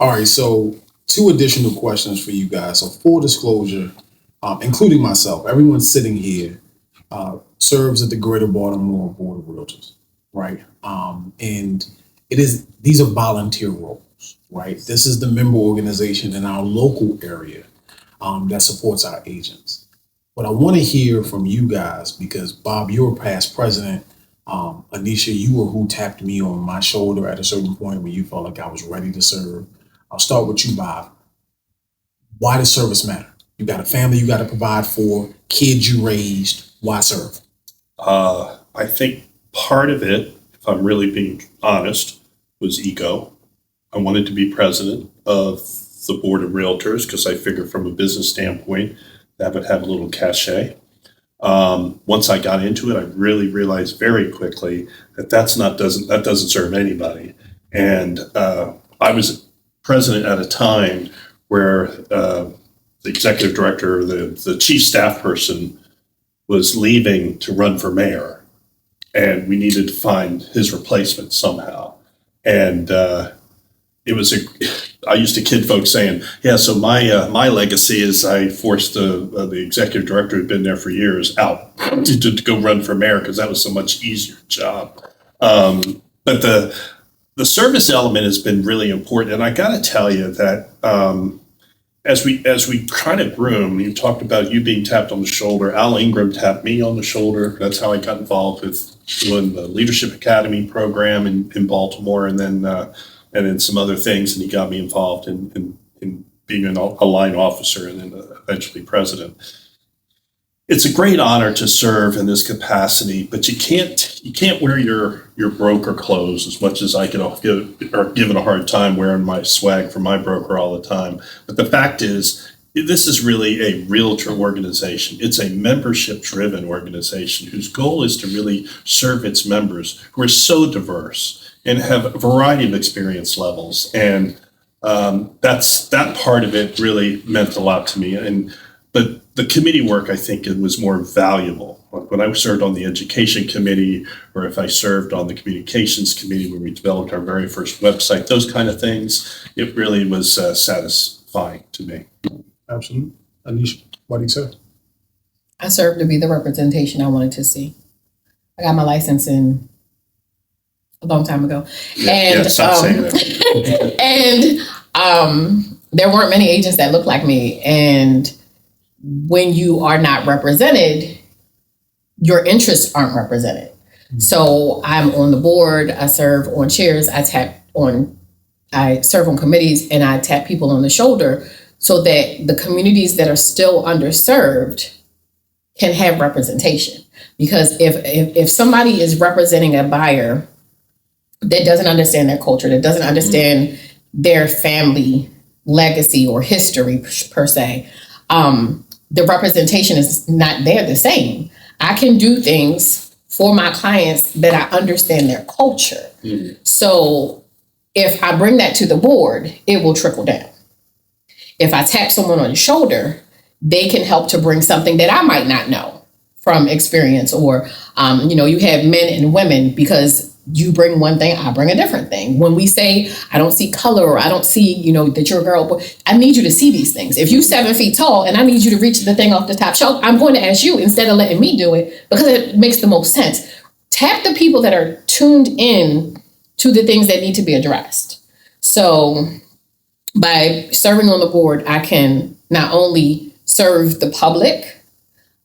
All right, so two additional questions for you guys. So full disclosure, including myself, everyone sitting here serves at the Greater Baltimore Board of Realtors, right? And these are volunteer roles, right? This is the member organization in our local area that supports our agents. But I want to hear from you guys because Bob, you're a past president. Anisha, you were who tapped me on my shoulder at a certain point when you felt like I was ready to serve. I'll start with you, Bob. Why does service matter? You got a family you got to provide for, kids you raised. Why serve? I think part of it, if I'm really being honest, was ego. I wanted to be president of the board of realtors because I figured from a business standpoint that would have a little cachet. Once I got into it, I really realized very quickly that that doesn't serve anybody. And I was president at a time where the executive director, the chief staff person, was leaving to run for mayor, and we needed to find his replacement somehow. And I used to kid folks saying, "Yeah, so my legacy is I forced the executive director who'd been there for years out to go run for mayor because that was so much easier job." But the service element has been really important, and I got to tell you that as we kind of grew, you talked about you being tapped on the shoulder. Al Ingram tapped me on the shoulder. That's how I got involved with doing the Leadership Academy program in Baltimore, and then some other things, and he got me involved in being a line officer and then eventually president. It's a great honor to serve in this capacity, but you can't wear your broker clothes as much as I get given a hard time wearing my swag for my broker all the time. But the fact is, this is really a realtor organization. It's a membership-driven organization whose goal is to really serve its members who are so diverse and have a variety of experience levels. And that part of it really meant a lot to me. But the committee work, I think, it was more valuable. Like when I served on the education committee, or if I served on the communications committee where we developed our very first website, those kind of things, it really was satisfying to me. Absolutely. Anisha, what do you say? I served to be the representation I wanted to see. I got my license in a long time ago. Stop saying that. And there weren't many agents that looked like me. And when you are not represented, your interests aren't represented. Mm-hmm. So I'm on the board, I serve on chairs, I serve on committees, and I tap people on the shoulder so that the communities that are still underserved can have representation. Because if somebody is representing a buyer that doesn't understand their culture, that doesn't understand their family legacy or history per se, the representation is not there the same. I can do things for my clients that I understand their culture. Mm-hmm. So if I bring that to the board, it will trickle down. If I tap someone on the shoulder, they can help to bring something that I might not know from experience, or, you have men and women because you bring one thing, I bring a different thing. When we say, I don't see color, or I don't see, that you're a girl, but I need you to see these things. If you're 7 feet tall and I need you to reach the thing off the top shelf, I'm going to ask you instead of letting me do it because it makes the most sense. Tap the people that are tuned in to the things that need to be addressed. So by serving on the board, I can not only serve the public,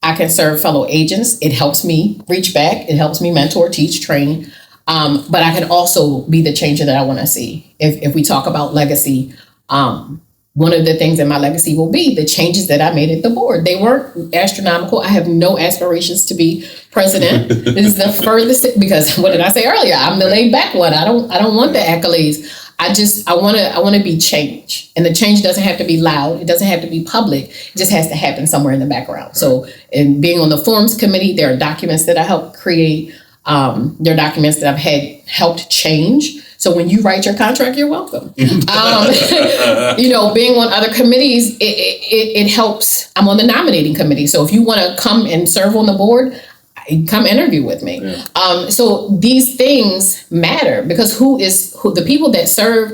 I can serve fellow agents. It helps me reach back. It helps me mentor, teach, train. But I can also be the changer that I want to see. If we talk about legacy, one of the things in my legacy will be the changes that I made at the board. They weren't astronomical. I have no aspirations to be president. This is the furthest, because what did I say earlier? I'm the laid back one. I don't want the accolades. I want to be change. And the change doesn't have to be loud. It doesn't have to be public. It just has to happen somewhere in the background. So in being on the forms committee, there are documents that I helped create. There are documents that I've had helped change. So when you write your contract, you're welcome. Being on other committees, it helps. I'm on the nominating committee. So if you want to come and serve on the board, come interview with me. Yeah. So these things matter because who the people that serve,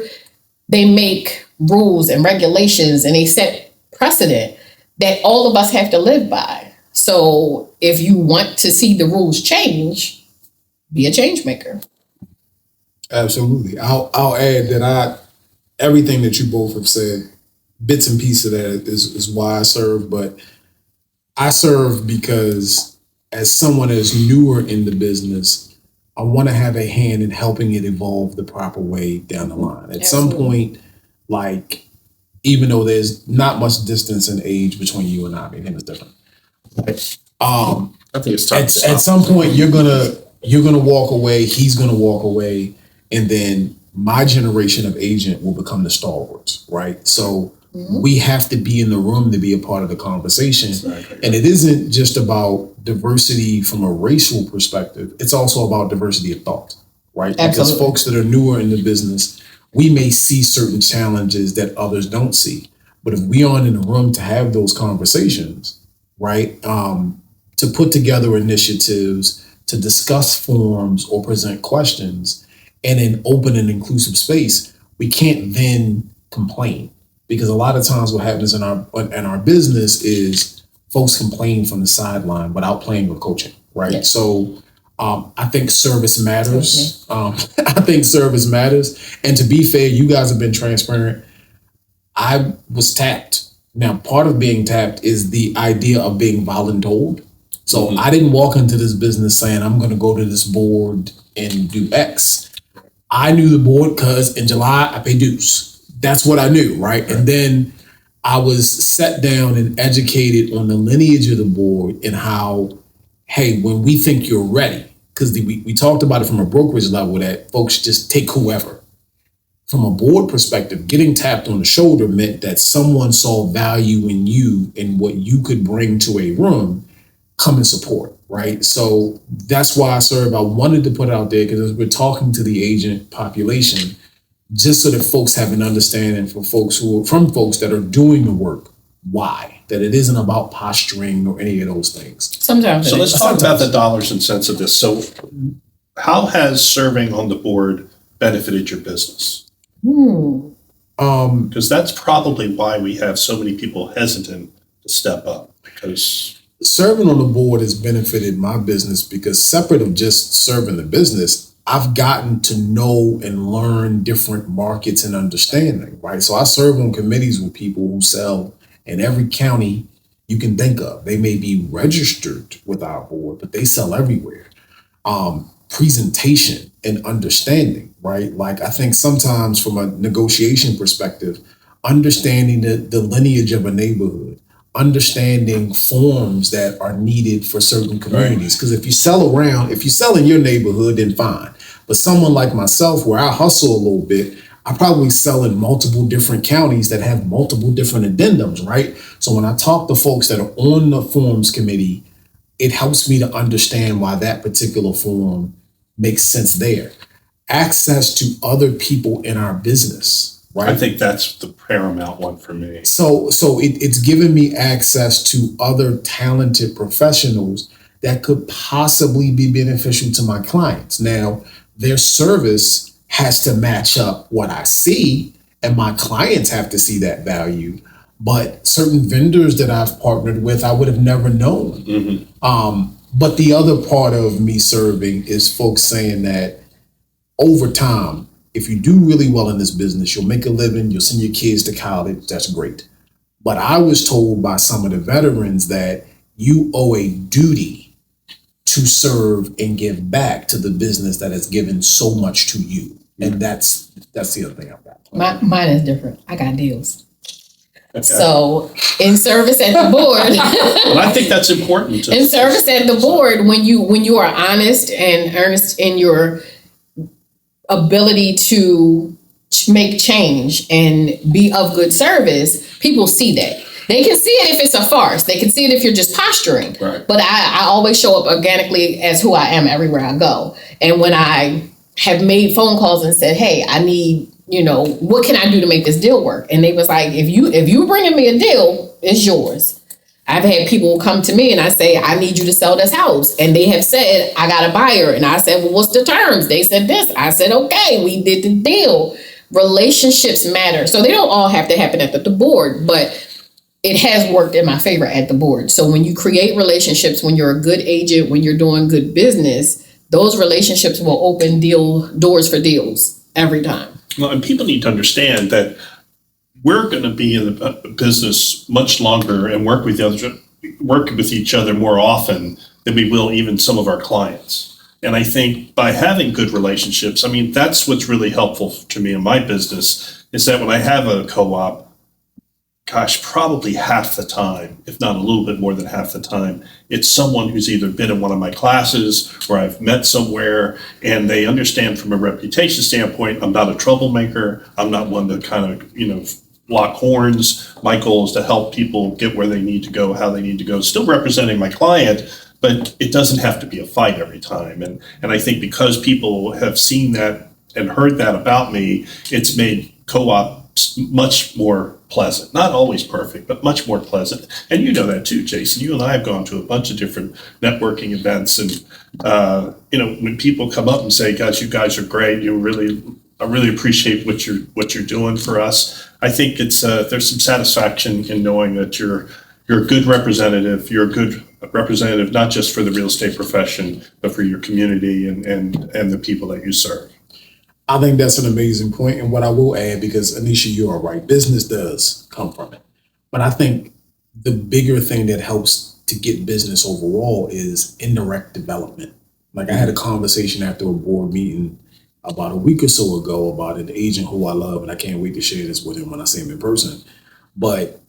they make rules and regulations, and they set precedent that all of us have to live by. So if you want to see the rules change, be a change maker. Absolutely. I'll add that everything that you both have said, bits and pieces of that is why I serve, but I serve because as someone that's newer in the business, I want to have a hand in helping it evolve the proper way down the line. At some point, like, even though there's not much distance in age between you and I mean, him is different. I think it's time. At some point, you're gonna walk away. He's gonna walk away, and then my generation of agent will become the stalwarts, right? So we have to be in the room to be a part of the conversation. Exactly. And it isn't just about diversity from a racial perspective. It's also about diversity of thought, right? Absolutely. Because folks that are newer in the business, we may see certain challenges that others don't see. But if we aren't in the room to have those conversations, right, to put together initiatives, to discuss forms or present questions in an open and inclusive space, we can't then complain. Because a lot of times what happens in our business is folks complain from the sideline without playing or coaching, right? Yes. So I think service matters. Okay. I think service matters. And to be fair, you guys have been transparent. I was tapped. Now, part of being tapped is the idea of being voluntold. So I didn't walk into this business saying, I'm going to go to this board and do X. I knew the board because in July I pay dues. That's what I knew, right? And then I was set down and educated on the lineage of the board and how, hey, when we think you're ready, because we talked about it from a brokerage level that folks just take whoever. From a board perspective, getting tapped on the shoulder meant that someone saw value in you and what you could bring to a room, come and support, right? So that's why I serve. I wanted to put it out there because as we're talking to the agent population, just so that folks have an understanding from folks that are doing the work, why? That it isn't about posturing or any of those things. Sometimes. So let's talk about the dollars and cents of this. So how has serving on the board benefited your business? Because that's probably why we have so many people hesitant to step up, because serving on the board has benefited my business because separate of just serving the business, I've gotten to know and learn different markets and understanding, right? So I serve on committees with people who sell in every county you can think of. They may be registered with our board, but they sell everywhere. Presentation and understanding, right? Like I think sometimes from a negotiation perspective, understanding the lineage of a neighborhood, understanding forms that are needed for certain communities. Because if you sell in your neighborhood, then fine. But someone like myself, where I hustle a little bit, I probably sell in multiple different counties that have multiple different addendums, right? So when I talk to folks that are on the forms committee, it helps me to understand why that particular form makes sense there. Access to other people in our business, right? I think that's the paramount one for me. So it's given me access to other talented professionals that could possibly be beneficial to my clients. Now, their service has to match up what I see, and my clients have to see that value. But certain vendors that I've partnered with, I would have never known. But the other part of me serving is folks saying that over time, if you do really well in this business, you'll make a living, you'll send your kids to college, that's great. But I was told by some of the veterans that you owe a duty to serve and give back to the business that has given so much to you. And that's the other thing I've got. Mine is different. I got deals. Okay. So in service at the board, well, I think that's important. In service at the board, when you are honest and earnest in your ability to make change and be of good service, people see that. They can see it if it's a farce. They can see it if you're just posturing. Right. But I always show up organically as who I am everywhere I go. And when I have made phone calls and said, hey, I need, what can I do to make this deal work? And they was like, if you bringing me a deal, it's yours. I've had people come to me and I say, I need you to sell this house. And they have said, I got a buyer. And I said, well, what's the terms? They said this. I said, okay, we did the deal. relationships matter. So they don't all have to happen at the board, but it has worked in my favor at the board. So when you create relationships, when you're a good agent, when you're doing good business, those relationships will open doors for deals every time. Well, and people need to understand that we're going to be in the business much longer and work with each other more often than we will even some of our clients. And I think by having good relationships, I mean, that's what's really helpful to me in my business, is that when I have a co-op, gosh, probably half the time, if not a little bit more than half the time, it's someone who's either been in one of my classes or I've met somewhere, and they understand from a reputation standpoint, I'm not a troublemaker. I'm not one to kind of, lock horns. My goal is to help people get where they need to go, how they need to go, still representing my client, but it doesn't have to be a fight every time. And I think because people have seen that and heard that about me, it's made co-ops much more pleasant. Not always perfect, but much more pleasant. And you know that too, Jason. You and I have gone to a bunch of different networking events, and when people come up and say, "Gosh, you guys are great. I really appreciate what you're doing for us." I think it's there's some satisfaction in knowing that you're a good representative. You're a good representative not just for the real estate profession, but for your community and the people that you serve. I think that's an amazing point. And what I will add, because Anisha, you are right, business does come from it. But I think the bigger thing that helps to get business overall is indirect development. Like I had a conversation after a board meeting about a week or so ago about an agent who I love, and I can't wait to share this with him when I see him in person. But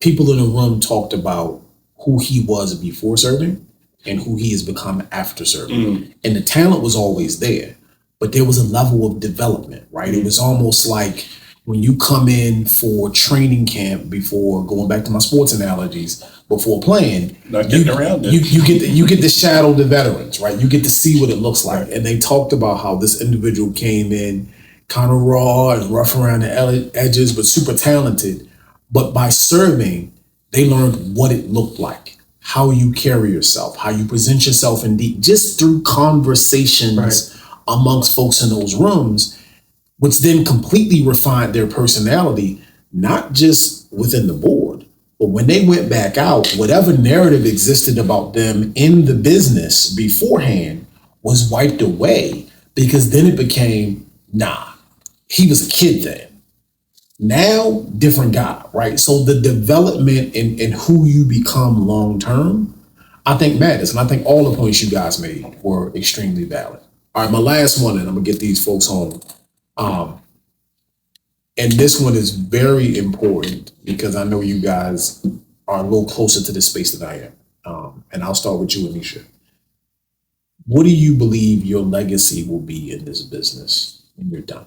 people in the room talked about who he was before serving and who he has become after serving. And the talent was always there, but there was a level of development, right? It was almost like when you come in for training camp before, going back to my sports analogies, before playing, Not getting around it. You get to shadow the veterans, right? You get to see what it looks like. And they talked about how this individual came in kind of raw and rough around the edges, but super talented. But by serving, they learned what it looked like, how you carry yourself, how you present yourself just through conversations amongst folks in those rooms, which then completely refined their personality, not just within the board, but when they went back out, whatever narrative existed about them in the business beforehand was wiped away, because then it became, nah, he was a kid then. Now, different guy, right? So the development in who you become long-term, I think matters. And I think all the points you guys made were extremely valid. All right, my last one, and I'm gonna get these folks home. And this one is very important because I know you guys are a little closer to the space than I am. And I'll start with you, Anisha. What do you believe your legacy will be in this business when you're done?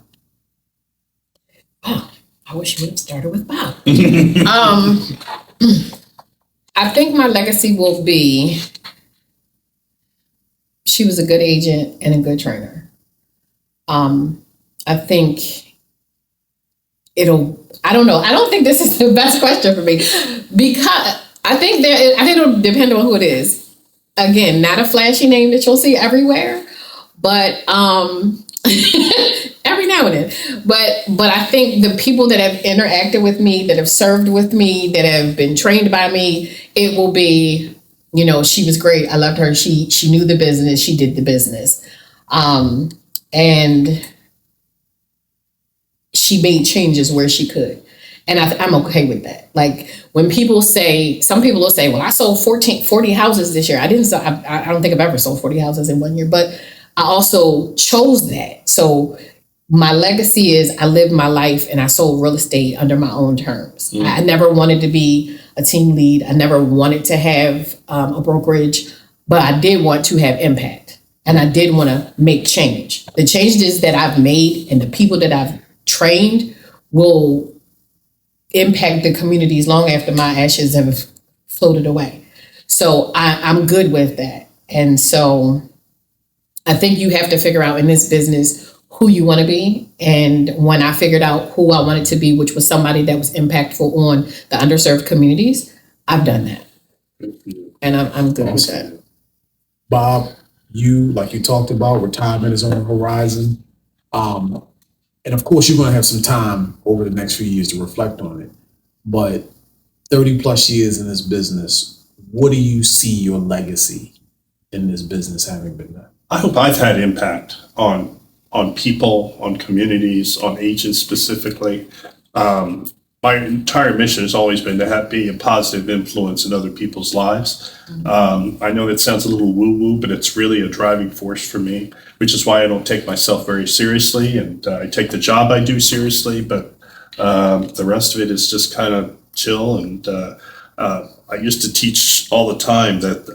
Oh, I wish you would have started with Bob. I think my legacy will be, she was a good agent and a good trainer. I think I don't know. I don't think this is the best question for me, because I think it'll depend on who it is. Again, not a flashy name that you'll see everywhere, but every now and then. But I think the people that have interacted with me, that have served with me, that have been trained by me, it will be, she was great. I loved her. She knew the business. She did the business. And she made changes where she could. And I'm okay with that. Like when some people will say, well, I sold 40 houses this year. I don't think I've ever sold 40 houses in 1 year, but I also chose that. So my legacy is I lived my life and I sold real estate under my own terms. I never wanted to be a team lead. I never wanted to have a brokerage, but I did want to have impact. And I did want to make change. The changes that I've made and the people that I've trained will impact the communities long after my ashes have floated away. So I'm good with that. And so I think you have to figure out in this business who you want to be. And when I figured out who I wanted to be, which was somebody that was impactful on the underserved communities, I've done that. And I'm good with that. Bob, like you talked about, retirement is on the horizon. and of course, you're going to have some time over the next few years to reflect on it. But 30 plus years in this business, what do you see your legacy in this business having been done? I hope I've had impact on people, on communities, on agents specifically. My entire mission has always been to be a positive influence in other people's lives. I know that sounds a little woo-woo, but it's really a driving force for me, which is why I don't take myself very seriously, and I take the job I do seriously, but the rest of it is just kind of chill. And I used to teach all the time that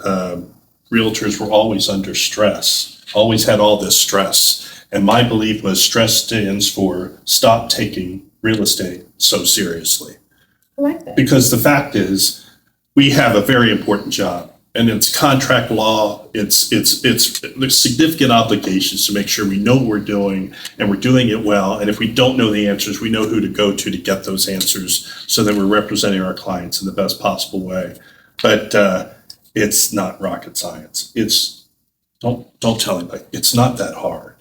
realtors were always under stress, always had all this stress. And my belief was stress stands for stop taking real estate so seriously. I like that. Because the fact is, we have a very important job, and it's contract law. It's there's significant obligations to make sure we know what we're doing and we're doing it well. And if we don't know the answers, we know who to go to get those answers, so that we're representing our clients in the best possible way. But it's not rocket science. Don't tell anybody. It's not that hard.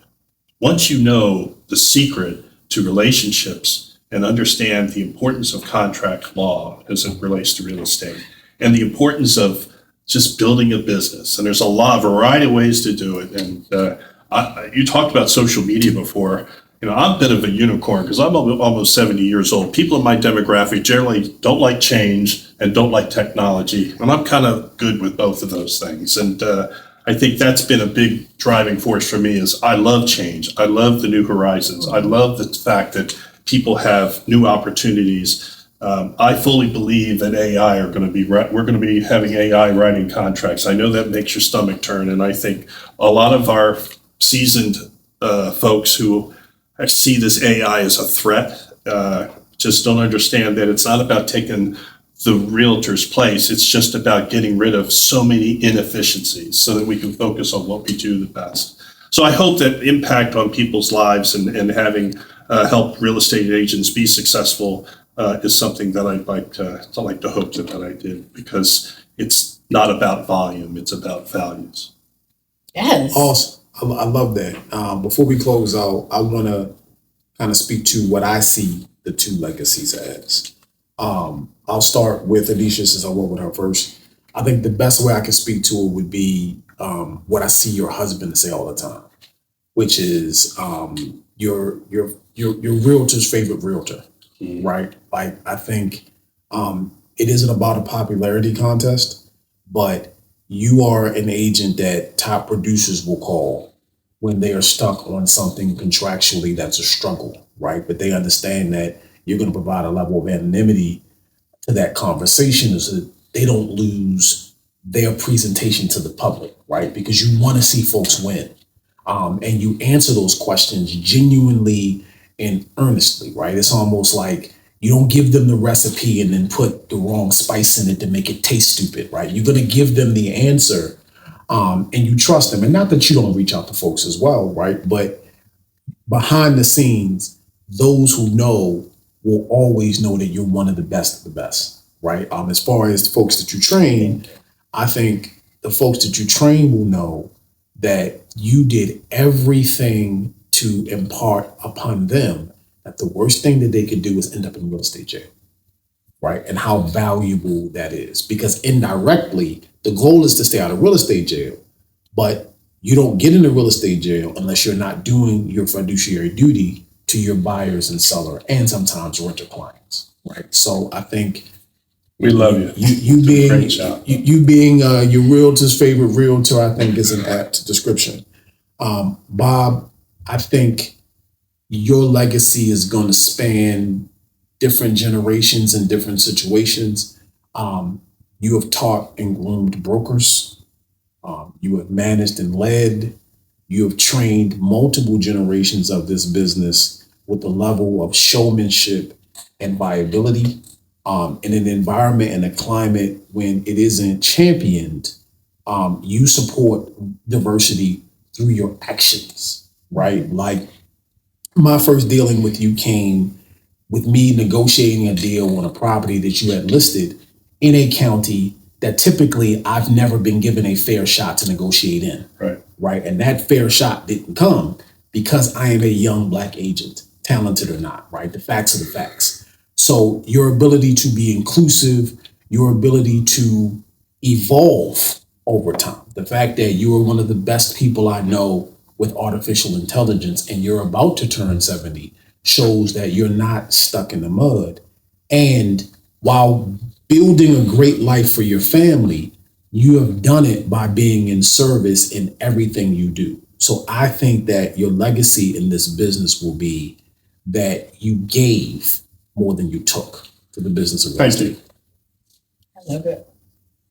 Once you know the secret to relationships and understand the importance of contract law as it relates to real estate, and the importance of just building a business. And there's a variety of ways to do it. And you talked about social media before. I'm a bit of a unicorn because I'm almost 70 years old. People in my demographic generally don't like change and don't like technology. And I'm kind of good with both of those things. And I think that's been a big driving force for me. Is I love change. I love the new horizons. I love the fact that people have new opportunities. I fully believe that we're going to be having AI writing contracts. I know that makes your stomach turn. And I think a lot of our seasoned folks who see this AI as a threat just don't understand that it's not about taking the realtor's place. It's just about getting rid of so many inefficiencies so that we can focus on what we do the best. So I hope that impact on people's lives and having help real estate agents be successful is something that I'd like to hope that I did, because it's not about volume, it's about values. Yes. Awesome. I love that. Before we close out, I want to kind of speak to what I see the two legacies as. I'll start with Anisha since I worked with her first. I think the best way I can speak to it would be what I see your husband say all the time, which is your realtor's favorite realtor, right? Like, I think it isn't about a popularity contest, but you are an agent that top producers will call when they are stuck on something contractually that's a struggle, right? But they understand that you're going to provide a level of anonymity to that conversation so that they don't lose their presentation to the public, right? Because you want to see folks win. And you answer those questions genuinely and earnestly, right? It's almost like you don't give them the recipe and then put the wrong spice in it to make it taste stupid, right? You're going to give them the answer and you trust them. And not that you don't reach out to folks as well, right? But behind the scenes, those who know will always know that you're one of the best, right? As far as the folks that you train, I think the folks that you train will know that you did everything to impart upon them that the worst thing that they could do is end up in real estate jail, right? And how valuable that is, because indirectly, the goal is to stay out of real estate jail, but you don't get into real estate jail unless you're not doing your fiduciary duty to your buyers and seller and sometimes renter clients, right? So I think we love you. You being your realtor's favorite realtor, I think, is an apt description. Bob, I think your legacy is going to span different generations and different situations. You have taught and groomed brokers. You have managed and led. You have trained multiple generations of this business with a level of showmanship and viability. In an environment and a climate when it isn't championed, you support diversity through your actions, right? Like, my first dealing with you came with me negotiating a deal on a property that you had listed in a county that typically I've never been given a fair shot to negotiate in, right? And that fair shot didn't come because I am a young Black agent, talented or not, right? The facts are the facts. So your ability to be inclusive, your ability to evolve over time, the fact that you are one of the best people I know with artificial intelligence and you're about to turn 70 shows that you're not stuck in the mud. And while building a great life for your family, you have done it by being in service in everything you do. So I think that your legacy in this business will be that you gave more than you took to the business of real Thank estate. you. I love it.